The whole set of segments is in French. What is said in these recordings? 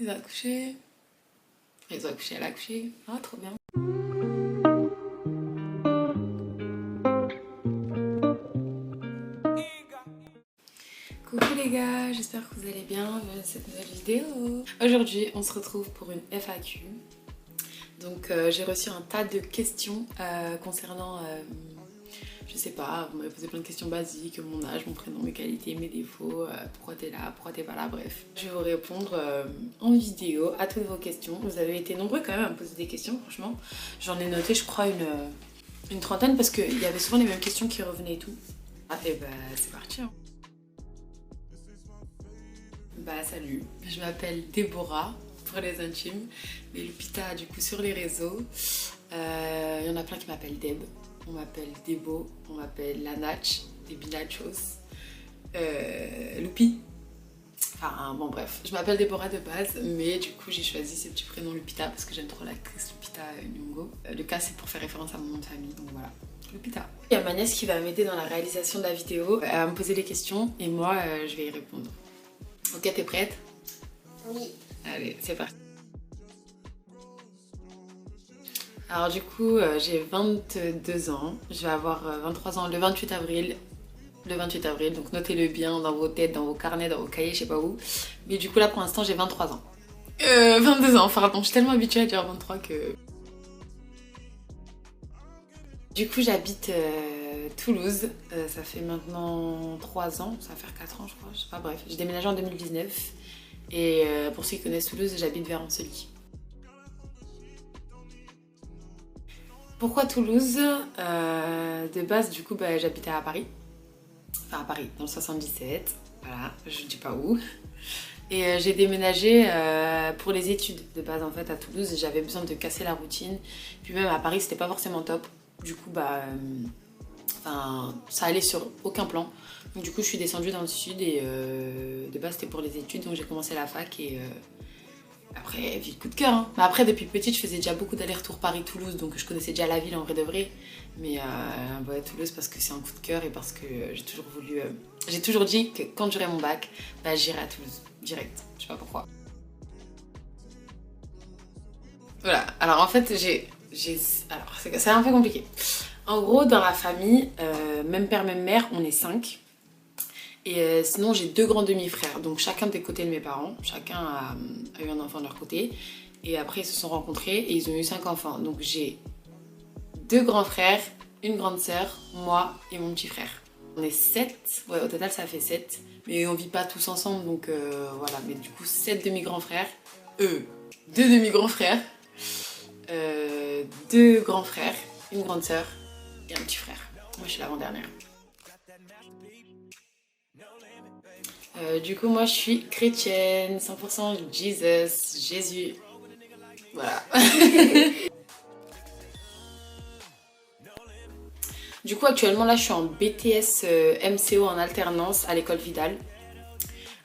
ils ont accouché. Ils ont accouché, elle a accouché. Ah, trop bien. Coucou les gars, j'espère que vous allez bien. Bienvenue dans cette nouvelle vidéo. Aujourd'hui, on se retrouve pour une FAQ. Donc, j'ai reçu un tas de questions concernant, je sais pas, vous m'avez posé plein de questions basiques, mon âge, mon prénom, mes qualités, mes défauts, pourquoi t'es là, pourquoi t'es pas là, bref. Je vais vous répondre en vidéo à toutes vos questions. Vous avez été nombreux quand même à me poser des questions, franchement. J'en ai noté, je crois, une trentaine parce qu'il y avait souvent les mêmes questions qui revenaient et tout. Ah, et bah, c'est parti, hein. Bah salut, je m'appelle Déborah pour les intimes, mais Lupita du coup sur les réseaux. Il y en a plein qui m'appellent Deb, on m'appelle Debo, on m'appelle Lanach, Debinachos, Lupi. Enfin bon bref, je m'appelle Déborah de base, mais du coup j'ai choisi ce petit prénom Lupita parce que j'aime trop l'actrice Lupita Nyong'o. Le cas c'est pour faire référence à mon nom de famille, donc voilà. Lupita. Il y a ma nièce qui va m'aider dans la réalisation de la vidéo, elle va me poser les questions et moi je vais y répondre. Ok, t'es prête? Oui. Allez, c'est parti. Alors du coup, j'ai 22 ans, je vais avoir 23 ans le 28 avril. Le 28 avril, donc notez-le bien dans vos têtes, dans vos carnets, dans vos cahiers, je sais pas où. Mais du coup là pour l'instant j'ai 23 ans. 22 ans, pardon, je suis tellement habituée à dire 23 que... Du coup j'habite Toulouse, ça fait maintenant 3 ans, ça va faire 4 ans je crois, je sais pas, bref. J'ai déménagé en 2019 et pour ceux qui connaissent Toulouse, j'habite vers Ancely. Pourquoi Toulouse? De base du coup j'habitais à Paris, enfin à Paris, dans le 77, voilà, je dis pas où. Et j'ai déménagé pour les études de base en fait à Toulouse, j'avais besoin de casser la routine, puis même à Paris c'était pas forcément top. Du coup ça allait sur aucun plan. Donc du coup je suis descendue dans le sud et de base c'était pour les études, donc j'ai commencé la fac et après vie de coup de cœur, hein. Mais après depuis petite je faisais déjà beaucoup d'allers-retours Paris-Toulouse, donc je connaissais déjà la ville en vrai de vrai. Mais ouais, Toulouse parce que c'est un coup de cœur et parce que j'ai toujours voulu... j'ai toujours dit que quand j'aurai mon bac, j'irai à Toulouse, direct, je sais pas pourquoi. Voilà, alors en fait alors c'est un peu compliqué. En gros, dans la famille, même père, même mère, on est 5. Et sinon, j'ai 2 grands demi-frères, donc chacun des côtés de mes parents. Chacun a eu un enfant de leur côté. Et après, ils se sont rencontrés et ils ont eu 5 enfants. Donc j'ai 2 grands frères, une grande sœur, moi et mon petit frère. On est 7, ouais, au total ça fait 7. Mais on vit pas tous ensemble, donc voilà. Mais du coup, 7 demi-grands frères. 2 demi-grands frères. 2 grands frères, une grande sœur et un petit frère. Moi je suis l'avant-dernière. Du coup moi je suis chrétienne, 100% Jésus. Voilà. Du coup actuellement là je suis en BTS MCO en alternance à l'école Vidal.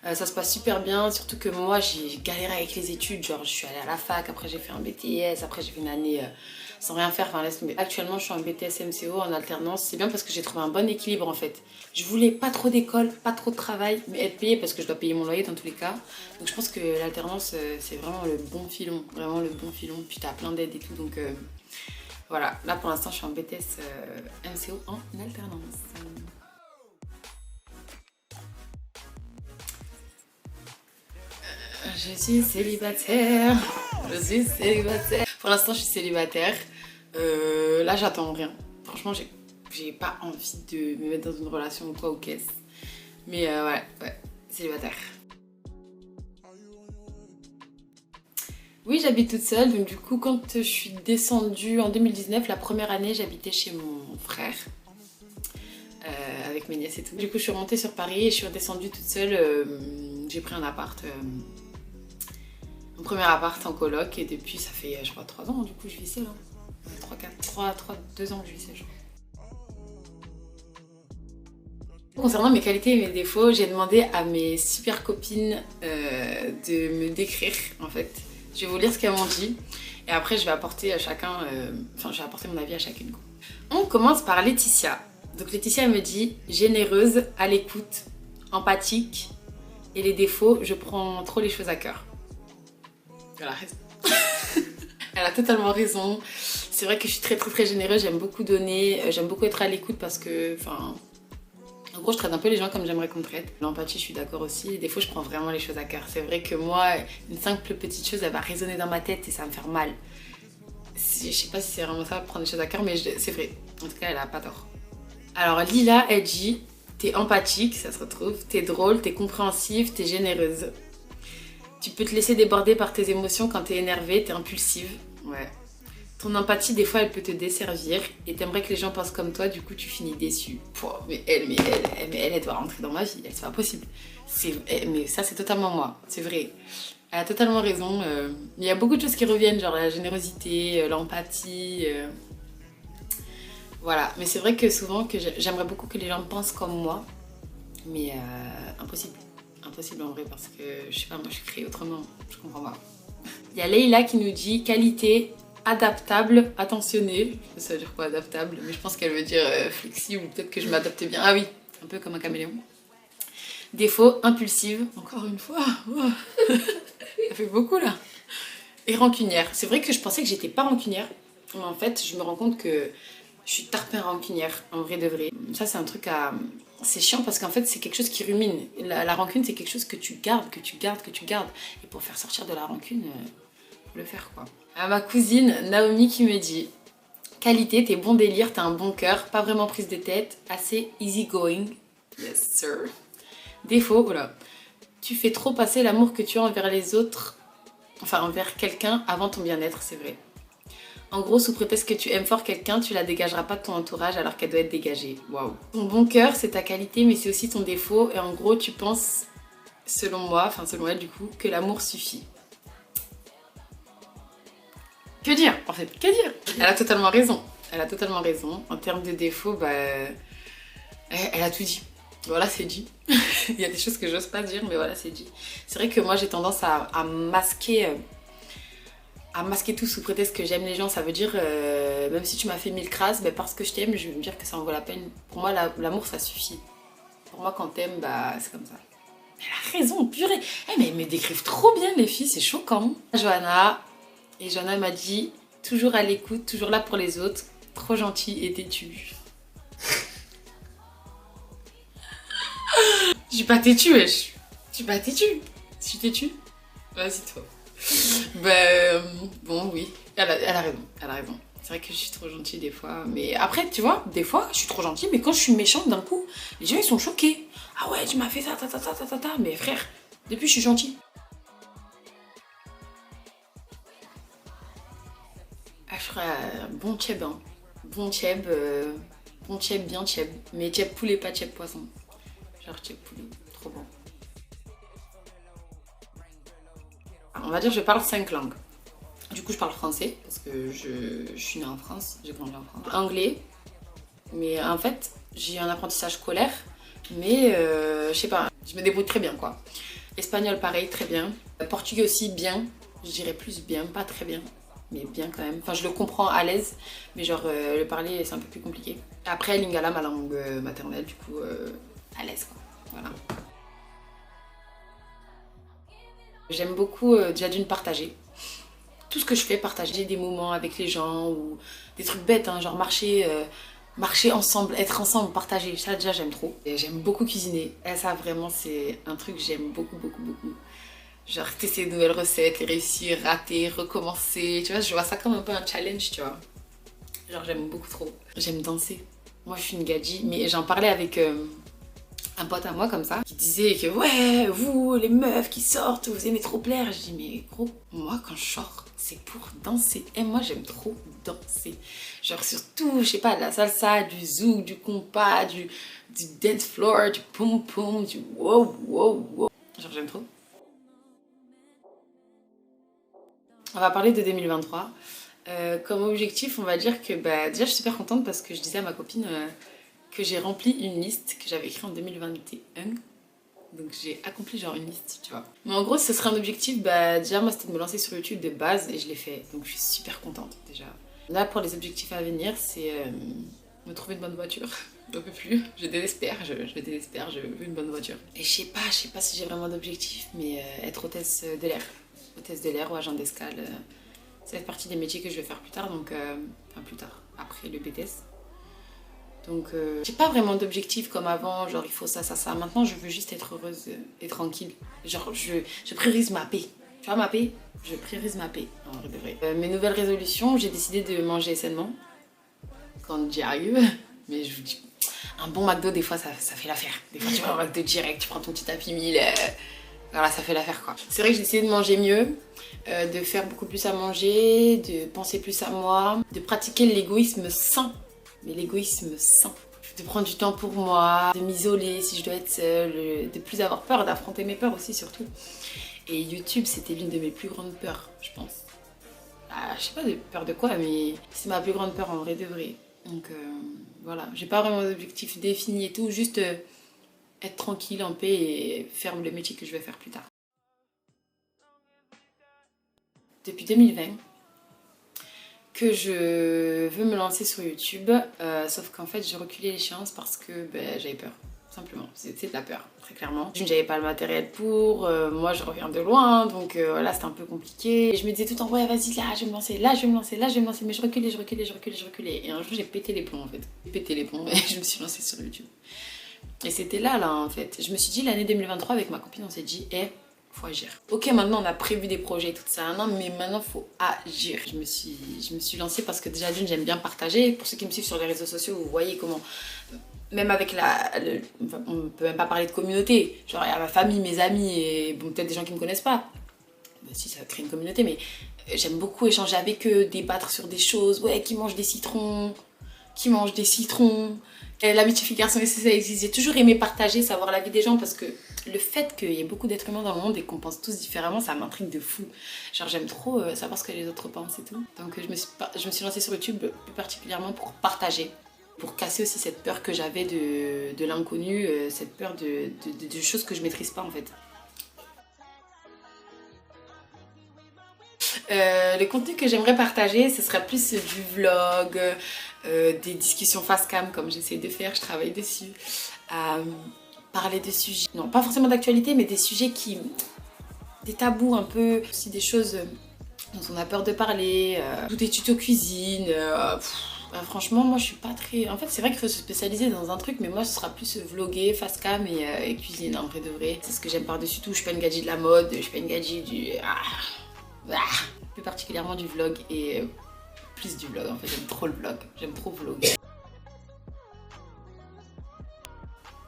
Ça se passe super bien, surtout que moi j'ai galéré avec les études, genre je suis allée à la fac, après j'ai fait un BTS, après j'ai fait une année sans rien faire, enfin laisse tomber. Actuellement je suis en BTS MCO en alternance, c'est bien parce que j'ai trouvé un bon équilibre en fait. Je voulais pas trop d'école, pas trop de travail, mais être payée parce que je dois payer mon loyer dans tous les cas. Donc je pense que l'alternance c'est vraiment le bon filon, vraiment le bon filon, puis t'as plein d'aides et tout, donc voilà. Là pour l'instant je suis en BTS MCO en alternance. Je suis célibataire, je suis célibataire. Pour l'instant, je suis célibataire. Là, j'attends rien. Franchement, j'ai pas envie de me mettre dans une relation ou quoi ou qu'est-ce. Mais ouais, célibataire. Oui, j'habite toute seule. Donc du coup, quand je suis descendue en 2019, la première année, j'habitais chez mon frère. Avec mes nièces et tout. Du coup, je suis remontée sur Paris et je suis redescendue toute seule. J'ai pris un appart. Mon premier appart en coloc et depuis ça fait je crois 3 ans du coup je vis seule, hein. 2 ans que je vis seule je crois. Concernant mes qualités et mes défauts, j'ai demandé à mes super copines de me décrire en fait. Je vais vous lire ce qu'elles m'ont dit et après je vais apporter à chacun, je vais apporter mon avis à chacune. On commence par Laetitia. Donc Laetitia elle me dit généreuse, à l'écoute, empathique et les défauts, je prends trop les choses à cœur. Elle a raison. Elle a totalement raison. C'est vrai que je suis très généreuse, j'aime beaucoup donner, j'aime beaucoup être à l'écoute parce que, enfin, en gros je traite un peu les gens comme j'aimerais qu'on me traite. L'empathie, je suis d'accord aussi, des fois je prends vraiment les choses à cœur. C'est vrai que moi, une simple petite chose, elle va résonner dans ma tête et ça va me faire mal. Je sais pas si c'est vraiment ça, prendre les choses à cœur, mais c'est vrai. En tout cas, elle a pas tort. Alors Lila, elle dit, t'es empathique, ça se retrouve, t'es drôle, t'es compréhensive, t'es généreuse. Tu peux te laisser déborder par tes émotions quand t'es énervée, t'es impulsive. Ouais. Ton empathie, des fois, elle peut te desservir et t'aimerais que les gens pensent comme toi, du coup, tu finis déçu. Pouah, elle doit rentrer dans ma vie, c'est pas possible. Mais ça, c'est totalement moi, c'est vrai. Elle a totalement raison. Il y a beaucoup de choses qui reviennent, genre la générosité, l'empathie. Voilà, mais c'est vrai que souvent, que j'aimerais beaucoup que les gens pensent comme moi, mais impossible. Impossible en vrai, parce que, je sais pas, moi, je suis créée autrement, je comprends pas. Il y a Leïla qui nous dit qualité adaptable, attentionnée. Ça veut dire quoi adaptable? Mais je pense qu'elle veut dire flexible, peut-être que je m'adapte bien. Ah oui, un peu comme un caméléon. Défaut, impulsive. Encore une fois. Oh. Ça fait beaucoup là. Et rancunière. C'est vrai que je pensais que j'étais pas rancunière. Mais en fait, je me rends compte que je suis tarpin rancunière, en vrai de vrai. Ça, c'est un truc à... C'est chiant parce qu'en fait, c'est quelque chose qui rumine. La rancune, c'est quelque chose que tu gardes, que tu gardes, que tu gardes. Et pour faire sortir de la rancune, faut le faire quoi. À ma cousine Naomi qui me dit qualité, t'es bon délire, t'as un bon cœur, pas vraiment prise de tête, assez easy going. Yes sir. Défaut, voilà. Tu fais trop passer l'amour que tu as envers les autres, enfin envers quelqu'un avant ton bien-être, c'est vrai. En gros, sous prétexte que tu aimes fort quelqu'un, tu la dégageras pas de ton entourage alors qu'elle doit être dégagée. Waouh. Ton bon cœur, c'est ta qualité, mais c'est aussi ton défaut. Et en gros, tu penses, selon moi, enfin selon elle du coup, que l'amour suffit. Que dire en fait, que dire? Elle a totalement raison. Elle a totalement raison. En termes de défauts, bah, elle a tout dit. Voilà, c'est dit. Il y a des choses que j'ose pas dire, mais voilà, c'est dit. C'est vrai que moi, j'ai tendance à masquer tout sous prétexte que j'aime les gens. Ça veut dire, même si tu m'as fait 1000 crasses, bah, parce que je t'aime, je vais me dire que ça en vaut la peine. Pour moi, l'amour, ça suffit. Pour moi, quand t'aimes, bah, c'est comme ça. Elle a raison, purée. Mais elles me décrivent trop bien, les filles, c'est choquant. Et Johanna m'a dit, toujours à l'écoute, toujours là pour les autres, trop gentille et têtue. Je suis pas têtue, wesh. Je suis pas têtue. Je suis têtue. Vas-y, toi. Bon, oui. Elle a raison. Elle a raison. C'est vrai que je suis trop gentille des fois. Mais après, tu vois, des fois, je suis trop gentille. Mais quand je suis méchante d'un coup, les gens, ils sont choqués. Ah ouais, tu m'as fait ça, ta. Mais frère, depuis, je suis gentille. Ah, je ferais bon tchèb, hein. Bon tchèb, bien tchèb. Mais tchèb poulet, pas tchèb poisson. Genre tchèb poulet, trop bon. On va dire que je parle 5 langues. Du coup, je parle français parce que je suis née en France, j'ai grandi en France. Anglais, mais en fait, j'ai un apprentissage scolaire, mais je sais pas, je me débrouille très bien quoi. Espagnol, pareil, très bien. Portugais aussi, bien. Je dirais plus bien, pas très bien, mais bien quand même. Enfin, je le comprends à l'aise, mais genre le parler, c'est un peu plus compliqué. Après, Lingala, ma langue maternelle, du coup, à l'aise quoi. Voilà. J'aime beaucoup déjà d'une partager. Tout ce que je fais, partager des moments avec les gens ou des trucs bêtes, hein, genre marcher ensemble, être ensemble, partager. Ça déjà j'aime trop. Et j'aime beaucoup cuisiner. Et ça vraiment c'est un truc que j'aime beaucoup. Genre tester de nouvelles recettes, les réussir, rater, recommencer. Tu vois, je vois ça comme un peu un challenge, tu vois. Genre j'aime beaucoup trop. J'aime danser. Moi je suis une gadji, mais j'en parlais avec un pote à moi comme ça, qui disait que ouais, vous les meufs qui sortent, vous aimez trop plaire. Je dis mais gros, moi quand je sors, c'est pour danser. Et moi j'aime trop danser. Genre surtout, je sais pas, de la salsa, du zouk, du compas, du dance floor, du pom pom, du wow. Genre j'aime trop. On va parler de 2023. Comme objectif, on va dire que bah, déjà je suis super contente parce que je disais à ma copine que j'ai rempli une liste que j'avais écrite en 2021. Donc j'ai accompli genre une liste, tu vois. Mais en gros, ce serait un objectif, bah déjà moi c'était de me lancer sur YouTube de base et je l'ai fait. Donc je suis super contente déjà. Là pour les objectifs à venir, c'est me trouver une bonne voiture. J'en peux plus, je désespère, je veux une bonne voiture. Et je sais pas si j'ai vraiment d'objectifs, mais être hôtesse de l'air. hôtesse de l'air ou agent d'escale. Ça fait partie des métiers que je vais faire plus tard, donc enfin plus tard, après le BTS. Donc j'ai pas vraiment d'objectif comme avant, genre il faut ça, ça, ça. Maintenant je veux juste être heureuse et tranquille. Genre je priorise ma paix. Tu vois ma paix? Je priorise ma paix, en vrai de vrai. Mes nouvelles résolutions, j'ai décidé de manger sainement. Quand j'y arrive. Mais je vous dis, un bon McDo des fois ça fait l'affaire. Des fois tu vas au McDo direct, tu prends ton petit Happy Meal. Voilà, ça fait l'affaire quoi. C'est vrai que j'ai essayé de manger mieux, de faire beaucoup plus à manger, de penser plus à moi, de pratiquer l'égoïsme sain. Mais l'égoïsme sain. De prendre du temps pour moi, de m'isoler si je dois être seule, de plus avoir peur, d'affronter mes peurs aussi surtout. Et YouTube, c'était l'une de mes plus grandes peurs, je pense. Ah, je sais pas de peur de quoi, mais c'est ma plus grande peur en vrai de vrai. Donc voilà, j'ai pas vraiment d'objectif défini et tout, juste être tranquille, en paix et faire le métier que je vais faire plus tard. Depuis 2020, que je veux me lancer sur YouTube, sauf qu'en fait j'ai reculé l'échéance parce que j'avais peur, simplement, c'est de la peur, très clairement. J'avais pas le matériel pour, moi je reviens de loin, donc là c'était un peu compliqué. Et je me disais tout le temps, ouais vas-y là je vais me lancer, là je vais me lancer, là je vais me lancer, mais je reculais. Et un jour j'ai pété les plombs en fait, j'ai pété les plombs et je me suis lancée sur YouTube. Et c'était là en fait, je me suis dit l'année 2023 avec ma copine on s'est dit, faut agir. Ok, maintenant on a prévu des projets et tout ça, non, mais maintenant faut agir. Je me suis lancée parce que déjà d'une j'aime bien partager. Pour ceux qui me suivent sur les réseaux sociaux, vous voyez comment, même avec on peut même pas parler de communauté. Genre il y a ma famille, mes amis et bon peut-être des gens qui me connaissent pas. Si ça crée une communauté, mais j'aime beaucoup échanger avec eux, débattre sur des choses. Ouais, qui mange des citrons, qui mange des citrons. La mythification, ça existe. J'ai toujours aimé partager, savoir la vie des gens parce que le fait qu'il y ait beaucoup d'êtres humains dans le monde et qu'on pense tous différemment, ça m'intrigue de fou. Genre j'aime trop savoir ce que les autres pensent et tout. Donc je me suis lancée sur YouTube plus particulièrement pour partager. Pour casser aussi cette peur que j'avais de l'inconnu, cette peur de choses que je maîtrise pas en fait. Les contenus que j'aimerais partager, ce serait plus du vlog, des discussions face cam comme j'essaie de faire, je travaille dessus. Parler de sujets, non pas forcément d'actualité, mais des sujets des tabous un peu, aussi des choses dont on a peur de parler, ou des tutos cuisine. Franchement, moi je suis pas très. En fait, c'est vrai qu'il faut se spécialiser dans un truc, mais moi ce sera plus vlogger, face cam et cuisine en vrai de vrai. C'est ce que j'aime par-dessus tout. Je suis pas une gadget de la mode, je suis pas une gadget plus particulièrement du vlog et plus du vlog en fait. J'aime trop le vlog, j'aime trop vlogger.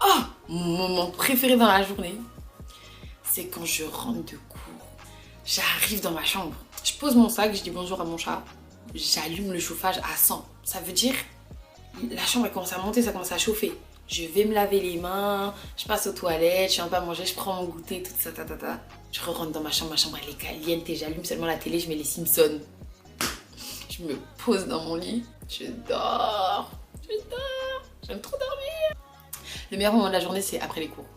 Oh, mon moment préféré dans la journée, c'est quand je rentre de cours. J'arrive dans ma chambre, je pose mon sac, je dis bonjour à mon chat, j'allume le chauffage à 100. Ça veut dire la chambre elle commence à monter, ça commence à chauffer. Je vais me laver les mains, je passe aux toilettes, je suis un peu à manger, je prends mon goûter, tout ça, Je rentre dans ma chambre elle est caliente et j'allume seulement la télé, je mets les Simpsons. Je me pose dans mon lit, je dors, j'aime trop dormir. Le meilleur moment de la journée, c'est après les cours.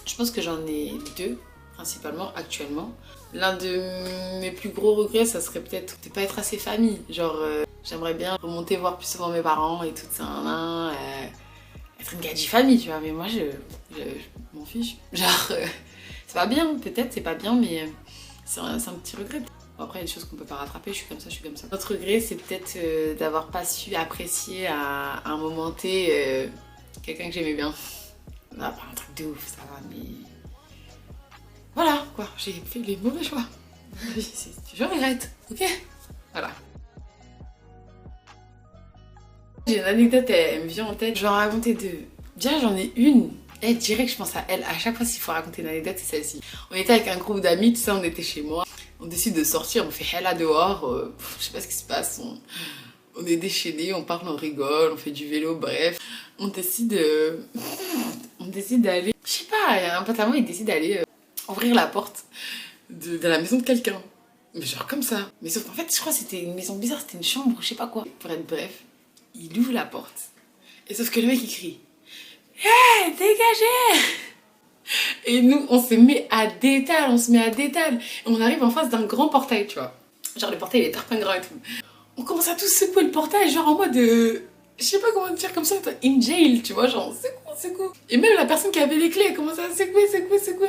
Je pense que j'en ai deux, principalement, actuellement. L'un de mes plus gros regrets, ça serait peut-être de pas être assez famille. Genre, j'aimerais bien remonter voir plus souvent mes parents et tout ça, être une gadget famille, tu vois. Mais moi, je m'en fiche. Genre, c'est pas bien, peut-être, c'est pas bien, mais c'est un petit regret. Après, il y a des choses qu'on peut pas rattraper, je suis comme ça. Notre regret, c'est peut-être d'avoir pas su apprécier à un moment T quelqu'un que j'aimais bien. Non, pas un truc de ouf, ça va, mais... Voilà, quoi, j'ai fait les mauvais choix. Je regrette, ok? Voilà. J'ai une anecdote, elle me vient en tête. Je vais en raconter deux. Déjà, j'en ai une. Elle dirait que je pense à elle. À chaque fois, s'il faut raconter une anecdote, c'est celle-ci. On était avec un groupe d'amis, tout ça, on était chez moi. On décide de sortir, on fait hell à dehors. Je sais pas ce qui se passe. On est déchaînés, on parle, on rigole, on fait du vélo, bref. On décide d'aller... Je sais pas, un pote à moi, il décide d'aller ouvrir la porte de la maison de quelqu'un. Mais genre comme ça. Mais sauf qu'en fait, je crois que c'était une maison bizarre, c'était une chambre, je sais pas quoi. Pour être bref, il ouvre la porte. Et sauf que le mec, il crie « Hé, dégagez !» Et nous, on se met à détale. Et on arrive en face d'un grand portail, tu vois. Genre, le portail, il est très grand et tout. On commence à tous secouer le portail, genre en mode... je sais pas comment dire comme ça, in jail, tu vois, genre, c'est quoi. Et même la personne qui avait les clés, elle commence à secouer. Elle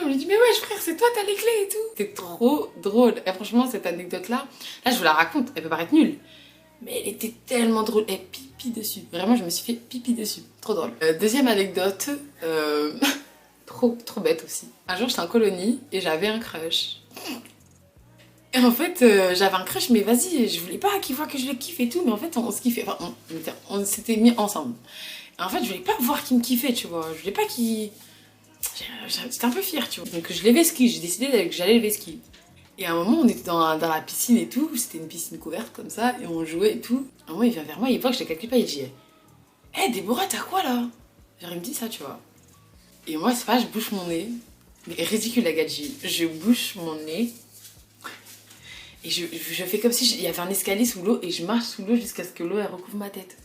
me dit, mais wesh frère, c'est toi, t'as les clés et tout. C'était trop drôle. Et franchement, cette anecdote-là, là, je vous la raconte, elle peut paraître nulle. Mais elle était tellement drôle, elle pipi dessus. Vraiment, je me suis fait pipi dessus. Trop drôle. Deuxième anecdote, trop bête aussi. Un jour, j'étais en colonie et j'avais un crush. Et en fait, j'avais un crush, mais vas-y, je voulais pas qu'il voit que je le kiffe et tout, mais en fait, on se kiffait. Enfin, on s'était mis ensemble. Et en fait, je voulais pas voir qu'il me kiffait, tu vois. Je voulais pas qu'il. J'étais un peu fière, tu vois. Donc, je l'ai vesquille, j'ai décidé que j'allais le vesquille. Et à un moment, on était dans la piscine et tout, c'était une piscine couverte comme ça, et on jouait et tout. À un moment, il vient vers moi, il voit que je ne calcule pas, il dit Hé Déborah, t'as quoi là? Genre, il me dit ça, tu vois. Et moi, c'est pas, je bouche mon nez. Mais ridicule la gadji. Je bouche mon nez. Et je fais comme si il y avait un escalier sous l'eau, et je marche sous l'eau jusqu'à ce que l'eau elle recouvre ma tête.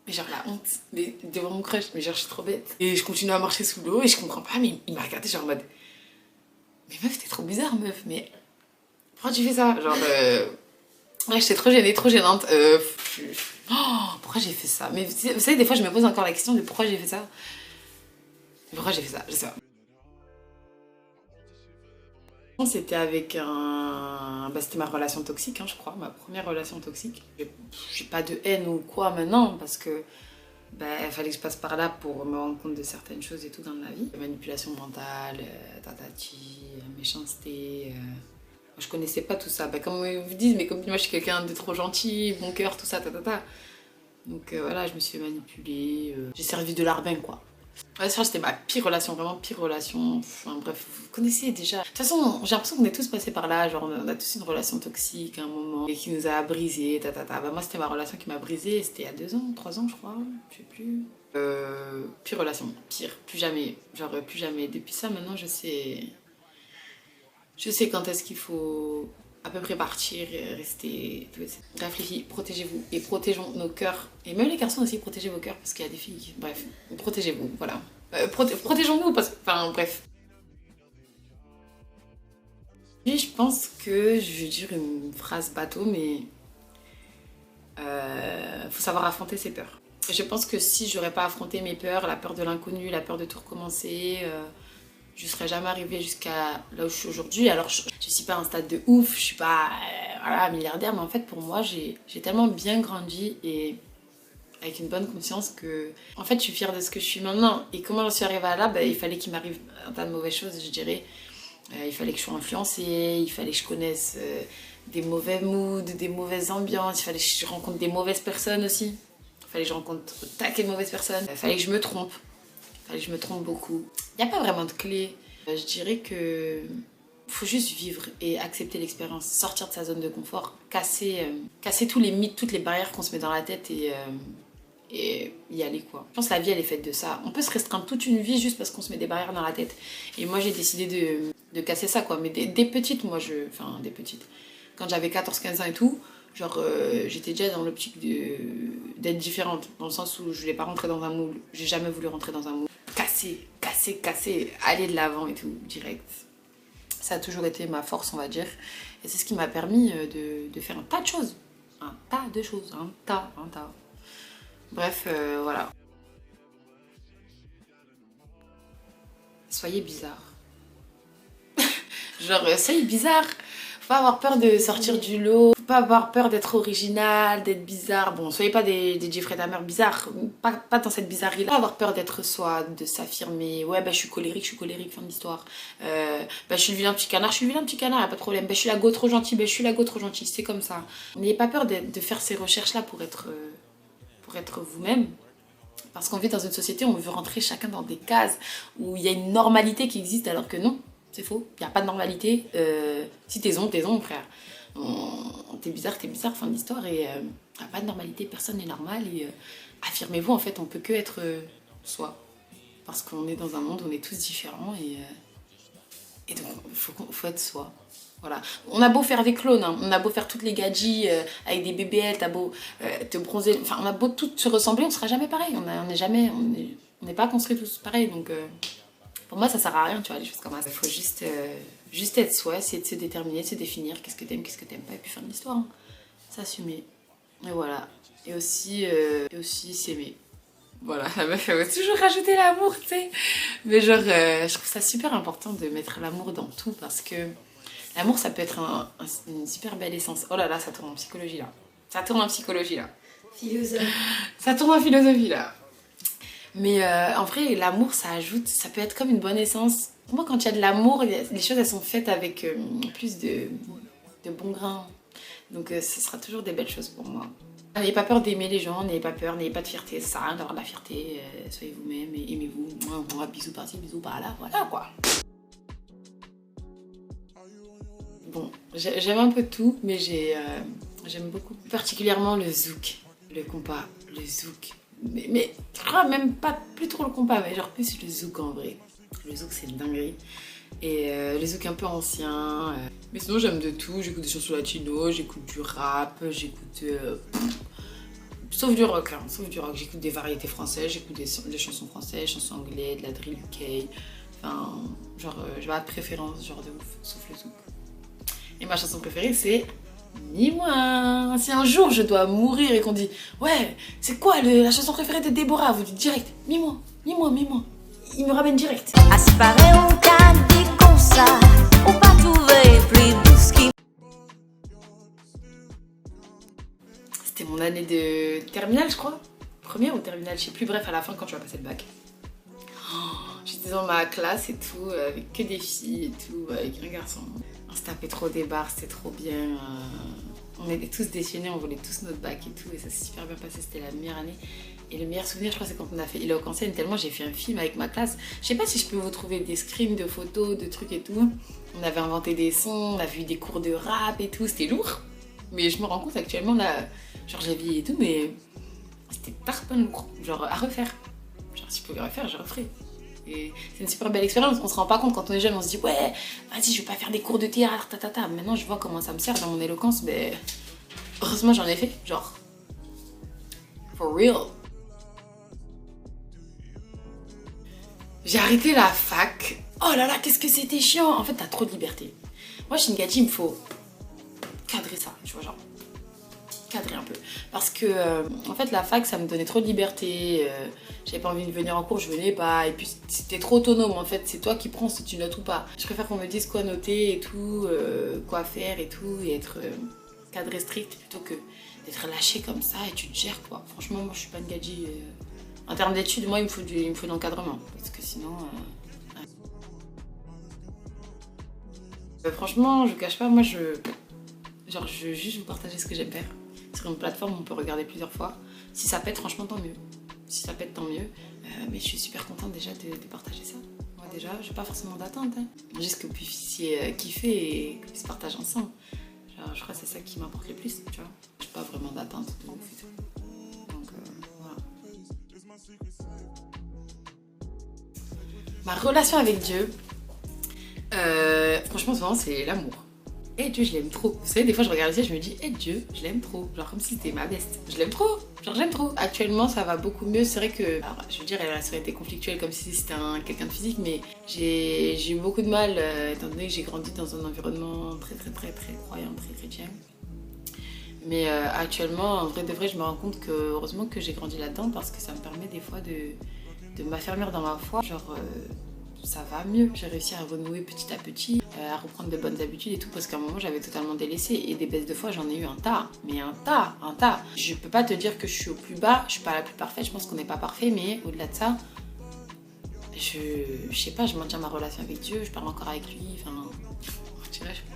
Mais genre la honte, mais devant mon crush, mais genre je suis trop bête. Et je continue à marcher sous l'eau, et je comprends pas, mais il m'a regardé genre en mode mais meuf, t'es trop bizarre, meuf, mais pourquoi tu fais ça? Genre, ouais, j'étais trop gênée, trop gênante. Oh, pourquoi j'ai fait ça? Mais vous savez, des fois, je me pose encore la question de pourquoi j'ai fait ça. Pourquoi j'ai fait ça? Je sais pas. C'était avec un. Bah, c'était ma relation toxique, hein, je crois, ma première relation toxique. J'ai pas de haine ou quoi maintenant, parce que bah, il fallait que je passe par là pour me rendre compte de certaines choses et tout dans ma vie. Manipulation mentale, tatati, méchanceté. Je connaissais pas tout ça. Bah, comme ils vous disent, mais comme moi je suis quelqu'un de trop gentil, bon cœur, tout ça, tatata. Donc voilà, je me suis fait manipuler. J'ai servi de larbin quoi. Ouais, ça c'était ma pire relation, vraiment pire relation. Enfin bref, vous connaissez déjà. De toute façon, j'ai l'impression qu'on est tous passés par là. Genre, on a tous une relation toxique à un moment et qui nous a brisé, tatata. Bah, moi, c'était ma relation qui m'a brisée. C'était il y a 2 ans, 3 ans, je crois. Je sais plus. Pire relation, pire, plus jamais. Genre, plus jamais. Depuis ça, maintenant, je sais. Je sais quand est-ce qu'il faut à peu près partir, rester. Bref, les filles, protégez-vous et protégeons nos cœurs. Et même les garçons aussi, protégez vos cœurs parce qu'il y a des filles qui. Bref, protégez-vous, voilà. Protégeons-nous parce que. Enfin, bref. Et je pense que je vais dire une phrase bateau, mais. Faut savoir affronter ses peurs. Et je pense que si j'aurais pas affronté mes peurs, la peur de l'inconnu, la peur de tout recommencer. Je serais jamais arrivée jusqu'à là où je suis aujourd'hui. Alors je suis pas à un stade de ouf, je suis pas voilà, milliardaire, mais en fait pour moi j'ai tellement bien grandi et avec une bonne conscience que en fait je suis fière de ce que je suis maintenant. Et comment j'en suis arrivée à là, bah, il fallait qu'il m'arrive un tas de mauvaises choses, je dirais. Il fallait que je sois influencée, il fallait que je connaisse des mauvais moods, des mauvaises ambiances, il fallait que je rencontre des mauvaises personnes aussi. Il fallait que je rencontre un taquet de mauvaises personnes. Il fallait que je me trompe. Je me trompe beaucoup. Il n'y a pas vraiment de clé. Je dirais que faut juste vivre et accepter l'expérience, sortir de sa zone de confort, casser tous les mythes, toutes les barrières qu'on se met dans la tête et y aller quoi. Je pense que la vie elle est faite de ça. On peut se restreindre toute une vie juste parce qu'on se met des barrières dans la tête. Et moi j'ai décidé de casser ça quoi. Mais des petites, enfin des petites. Quand j'avais 14-15 ans et tout, genre j'étais déjà dans l'optique d'être différente. Dans le sens où je voulais pas rentrer dans un moule. J'ai jamais voulu rentrer dans un moule. Casser, aller de l'avant et tout, direct. Ça a toujours été ma force, on va dire. Et c'est ce qui m'a permis de faire un tas de choses. Un tas de choses, un tas. Bref, voilà. Soyez bizarre. Genre, soyez bizarre. Faut pas avoir peur de sortir du lot. Faut pas avoir peur d'être original, d'être bizarre. Bon, soyez pas des Jeffrey Dahmer bizarres. Pas dans cette bizarrerie là. Pas avoir peur d'être soi, de s'affirmer. Ouais, bah je suis colérique, fin de l'histoire. Bah je suis le vilain petit canard, y'a pas de problème. Bah je suis la go trop gentille, bah je suis la go trop gentille. C'est comme ça. N'ayez pas peur de faire ces recherches là pour être vous-même. Parce qu'on vit dans une société où on veut rentrer chacun dans des cases, où il y a une normalité qui existe alors que non. C'est faux, il n'y a pas de normalité. Si t'es mon frère. T'es bizarre, fin de l'histoire. Et il n'y a pas de normalité, personne n'est normal. Et affirmez-vous, en fait, on peut que être soi. Parce qu'on est dans un monde où on est tous différents. Et donc, il faut être soi. Voilà. On a beau faire des clones, hein. On a beau faire toutes les gadgets avec des BBL, t'as beau te bronzer. Enfin, on a beau toutes se ressembler, on sera jamais pareil. On n'est pas construits tous pareils. Donc, pour moi, ça sert à rien, tu vois, les choses comme ça. Il faut juste être soi, essayer de se déterminer, de se définir, qu'est-ce que t'aimes pas, et puis faire de l'histoire. Hein. S'assumer. Et voilà. Et aussi s'aimer. Voilà, la meuf, elle va toujours rajouter l'amour, tu sais. Mais genre, je trouve ça super important de mettre l'amour dans tout parce que l'amour, ça peut être une super belle essence. Oh là là, ça tourne en psychologie là. Ça tourne en psychologie là. Philosophe. Ça tourne en philosophie là. Mais en vrai, l'amour, ça ajoute, ça peut être comme une bonne essence. Pour moi, quand il y a de l'amour, les choses, elles sont faites avec plus de bon grain. Donc, ce sera toujours des belles choses pour moi. N'ayez pas peur d'aimer les gens, n'ayez pas peur, n'ayez pas de fierté, ça sert à rien d'avoir de la fierté, soyez vous-même et aimez-vous. Moi, bisous par-ci, bisous par-là, voilà quoi. Bon, j'aime un peu tout, mais j'aime beaucoup particulièrement le zouk, le compas, le zouk. Mais je crois même pas plus trop le compas, mais genre plus le zouk en vrai. Le zouk c'est une dinguerie. Et le zouk un peu ancien. Mais sinon j'aime de tout, j'écoute des chansons latino, j'écoute du rap, j'écoute... sauf du rock, hein, sauf du rock. J'écoute des variétés françaises, j'écoute des chansons françaises, chansons anglaises, de la drill UK. Enfin, genre, j'ai pas de préférence, genre de ouf, sauf le zouk. Et ma chanson préférée c'est Mis-moi. Si un jour je dois mourir et qu'on dit ouais, c'est quoi la chanson préférée de Déborah, vous dites direct Mis-moi, mis-moi, mis-moi. Il me ramène direct. C'était mon année de terminale, je crois. Première ou terminale, je sais plus. Bref, à la fin, quand tu vas passer le bac. J'étais dans ma classe et tout, avec que des filles et tout, avec un garçon. On se tapait trop des barres, c'était trop bien. On était tous déchaînés, on voulait tous notre bac et tout, et ça s'est super bien passé, c'était la meilleure année. Et le meilleur souvenir, je crois, c'est quand on a fait Eloque en scène, tellement j'ai fait un film avec ma classe. Je sais pas si je peux vous trouver des screens de photos, de trucs et tout. On avait inventé des sons, on a vu des cours de rap et tout, c'était lourd. Mais je me rends compte actuellement, là, genre j'ai vieilli et tout, mais c'était tarpin lourd, genre à refaire. Genre si je pouvais refaire, je referais. Et c'est une super belle expérience, on se rend pas compte quand on est jeune, on se dit ouais, vas-y, je vais pas faire des cours de théâtre, tatata. Maintenant je vois comment ça me sert dans mon éloquence, mais heureusement j'en ai fait, genre for real. J'ai arrêté la fac. Oh là là, qu'est-ce que c'était chiant. En fait, t'as trop de liberté. Moi, chez Ngadi, il me faut cadrer ça, tu vois, genre cadrer un peu. Parce que, en fait, la fac, ça me donnait trop de liberté. J'avais pas envie de venir en cours, je venais pas. Et puis, c'était trop autonome, en fait. C'est toi qui prends si tu notes ou pas. Je préfère qu'on me dise quoi noter et tout, quoi faire et tout, et être cadré strict plutôt que d'être lâché comme ça et tu te gères, quoi. Franchement, moi, je suis pas Ngadi. En termes d'études, moi, il me faut de l'encadrement. Parce que sinon... franchement, je vous cache pas, moi, je veux juste vous partager ce que j'aime faire. Sur une plateforme, on peut regarder plusieurs fois. Si ça pète, franchement, tant mieux. Si ça pète, tant mieux. Mais je suis super contente déjà de partager ça. Moi, déjà, j'ai pas forcément d'attente. Hein. Juste que vous puissiez kiffer et qu'on puisse partager ensemble. Genre, je crois que c'est ça qui m'importe le plus, tu vois. J'ai pas vraiment d'attente de ouf et tout. Donc, voilà. Ma relation avec Dieu, franchement, souvent, c'est l'amour. Et Dieu, je l'aime trop. Vous savez, des fois, je regarde ici et je me dis, Dieu, je l'aime trop. Genre, comme si c'était ma best. Je l'aime trop. Genre, j'aime trop. Actuellement, ça va beaucoup mieux. C'est vrai que, alors, je veux dire, elle aurait été conflictuelle comme si c'était quelqu'un de physique, mais j'ai eu beaucoup de mal, étant donné que j'ai grandi dans un environnement très croyant, très chrétien. Mais actuellement, en vrai de vrai, je me rends compte que, heureusement que j'ai grandi là-dedans parce que ça me permet des fois de m'affermir dans ma foi. Genre, ça va mieux. J'ai réussi à renouer petit à petit, à reprendre de bonnes habitudes et tout, parce qu'à un moment, j'avais totalement délaissé. Et des baisses de foi, j'en ai eu un tas. Mais un tas. Je peux pas te dire que je suis au plus bas, je suis pas la plus parfaite, je pense qu'on n'est pas parfait, mais au-delà de ça, je sais pas, je maintiens ma relation avec Dieu, je parle encore avec lui, enfin...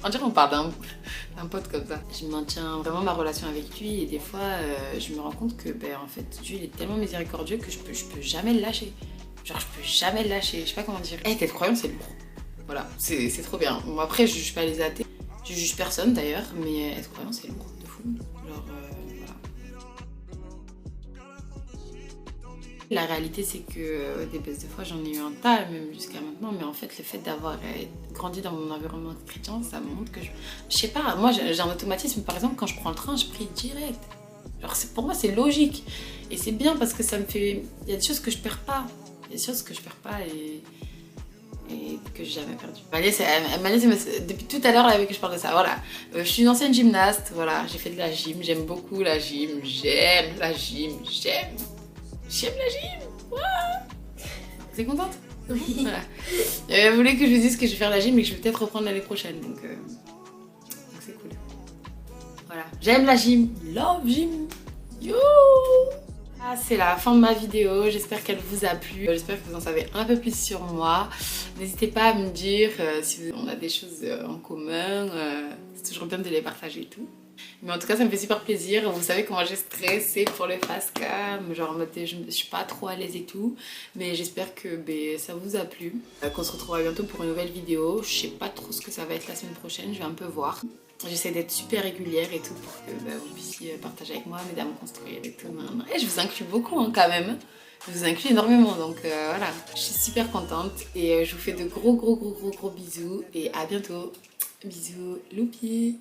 On dirait qu'on parle d'un pote comme ça. Je maintiens vraiment ma relation avec lui et des fois, je me rends compte que, en fait, Dieu, il est tellement miséricordieux que je peux jamais le lâcher. Genre, je peux jamais le lâcher, je sais pas comment dire. Être croyant, c'est lourd. Voilà, c'est trop bien. Bon, après, je juge pas les athées, je juge personne d'ailleurs, mais être croyant, c'est lourd, de fou. Genre, voilà. La réalité, c'est que des baisses de foi, j'en ai eu un tas, même jusqu'à maintenant, mais en fait, le fait d'avoir grandi dans mon environnement chrétien, ça me montre que je sais pas, moi, j'ai un automatisme, par exemple, quand je prends le train, je prie direct. Genre, pour moi, c'est logique. Et c'est bien parce que ça me fait... Il y a des choses que je perds pas. Il y a des choses que je perds pas et et que j'ai jamais perdu. Depuis tout à l'heure elle veut que je parle de ça, voilà. Je suis une ancienne gymnaste, voilà, j'ai fait de la gym, j'aime beaucoup la gym, j'aime la gym. T'es contente? Oui. Voilà. Elle voulait que je vous dise que je vais faire la gym et que je vais peut-être reprendre l'année prochaine, donc c'est cool. Voilà, j'aime la gym, love gym, yo! Ah, c'est la fin de ma vidéo, j'espère qu'elle vous a plu, j'espère que vous en savez un peu plus sur moi. N'hésitez pas à me dire si on a des choses en commun, c'est toujours bien de les partager et tout. Mais en tout cas ça me fait super plaisir, vous savez comment j'ai stressé pour le face cam, genre en mode je suis pas trop à l'aise et tout. Mais j'espère que ça vous a plu, qu'on se retrouvera bientôt pour une nouvelle vidéo. Je sais pas trop ce que ça va être la semaine prochaine, je vais un peu voir. J'essaie d'être super régulière et tout pour que vous puissiez partager avec moi, m'aider à me construire et tout. Et je vous inclus beaucoup hein, quand même. Je vous inclus énormément donc voilà. Je suis super contente et je vous fais de gros bisous et à bientôt. Bisous Loupi.